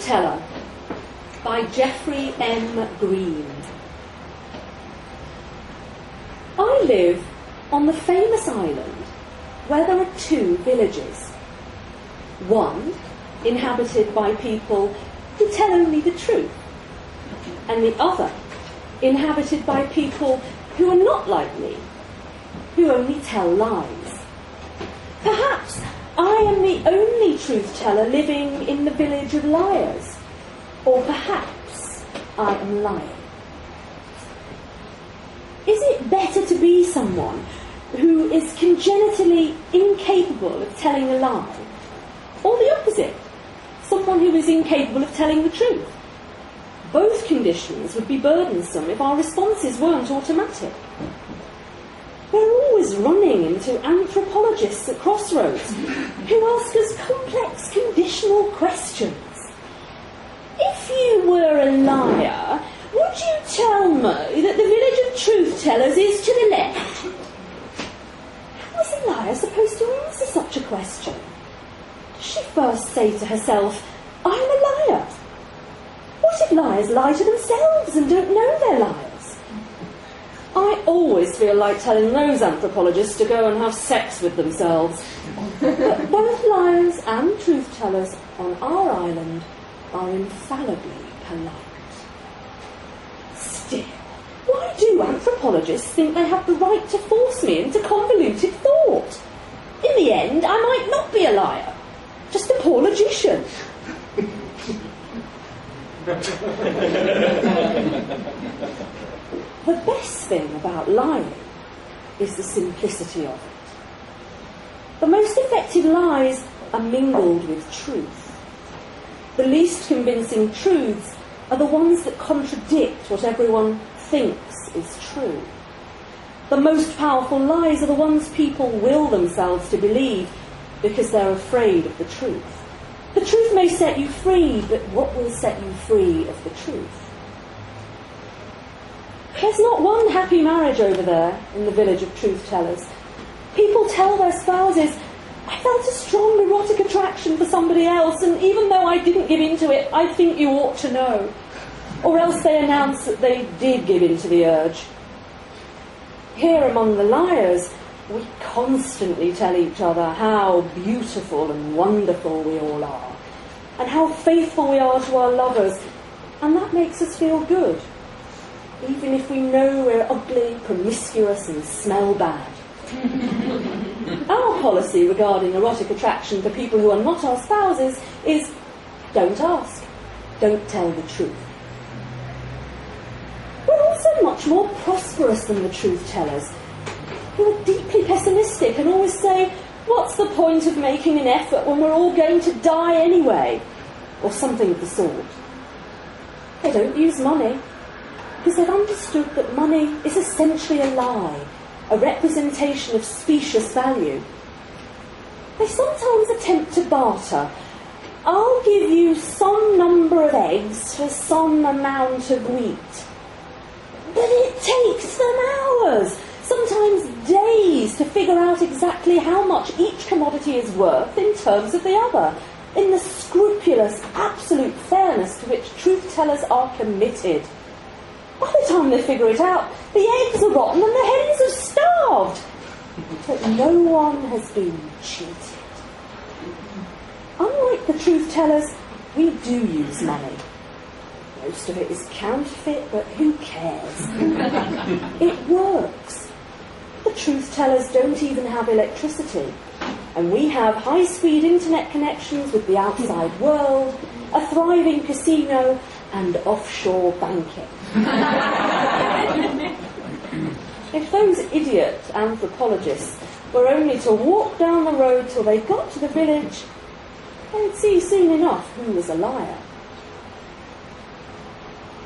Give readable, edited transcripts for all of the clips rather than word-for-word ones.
Teller by Geoffrey M. Green. I live on the famous island where there are two villages. One inhabited by people who tell only the truth, and the other inhabited by people who are not like me, who only tell lies. Perhaps I am the only truth teller living in the village of liars, or perhaps I am lying. Is it better to be someone who is congenitally incapable of telling a lie, or the opposite, someone who is incapable of telling the truth? Both conditions would be burdensome if our responses weren't automatic. We're always running into anthropologists at crossroads who ask us complex conditional questions. If you were a liar, would you tell me that the village of truth tellers is to the left? How is a liar supposed to answer such a question? Does she first say to herself, I'm a liar? What if liars lie to themselves and don't know they're liars? I always feel like telling those anthropologists to go and have sex with themselves. But both liars and truth tellers on our island are infallibly polite. Still, why do anthropologists think they have the right to force me into convoluted thought? In the end, I might not be a liar, just a poor logician. The best thing about lying is the simplicity of it. The most effective lies are mingled with truth. The least convincing truths are the ones that contradict what everyone thinks is true. The most powerful lies are the ones people will themselves to believe because they're afraid of the truth. The truth may set you free, but what will set you free of the truth? There's not one happy marriage over there in the village of truth tellers. People tell their spouses, I felt a strong erotic attraction for somebody else, and even though I didn't give in to it, I think you ought to know. Or else they announce that they did give in to the urge. Here among the liars, we constantly tell each other how beautiful and wonderful we all are, and how faithful we are to our lovers, and that makes us feel good, even if we know we're ugly, promiscuous, and smell bad. Our policy regarding erotic attraction for people who are not our spouses is don't ask, don't tell the truth. We're also much more prosperous than the truth tellers, who are deeply pessimistic and always say, what's the point of making an effort when we're all going to die anyway? Or something of the sort. They don't use money, because they've understood that money is essentially a lie, a representation of specious value. They sometimes attempt to barter. I'll give you some number of eggs for some amount of wheat. But it takes them hours, sometimes days, to figure out exactly how much each commodity is worth in terms of the other, in the scrupulous, absolute fairness to which truth tellers are committed. By the time they figure it out, the eggs are rotten and the hens are starved. But no one has been cheated. Unlike the truth tellers, we do use money. Most of it is counterfeit, but who cares? It works. The truth tellers don't even have electricity, and we have high-speed internet connections with the outside world, a thriving casino, and offshore banking. If those idiot anthropologists were only to walk down the road till they got to the village, they'd see soon enough who was a liar.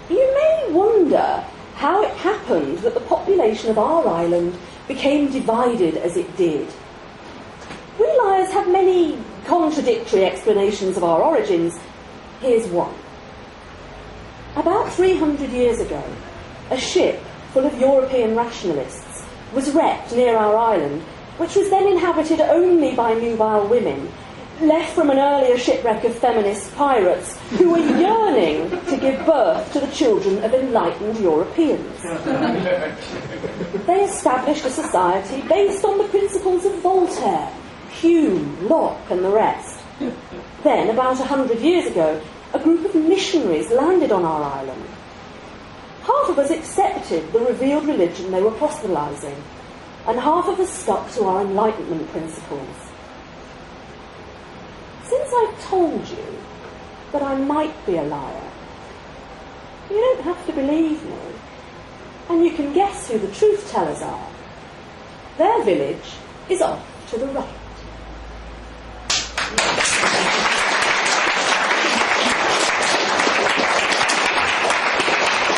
You may wonder how it happened that the population of our island became divided as it did. We liars have many contradictory explanations of our origins. Here's one. About 300 years ago, a ship full of European rationalists was wrecked near our island, which was then inhabited only by nubile women, left from an earlier shipwreck of feminist pirates who were yearning to give birth to the children of enlightened Europeans. They established a society based on the principles of Voltaire, Hume, Locke and the rest. Then, about 100 years ago, a group of missionaries landed on our island. Half of us accepted the revealed religion they were proselytising, and half of us stuck to our Enlightenment principles. Since I've told you that I might be a liar, you don't have to believe me, and you can guess who the truth tellers are. Their village is off to the right.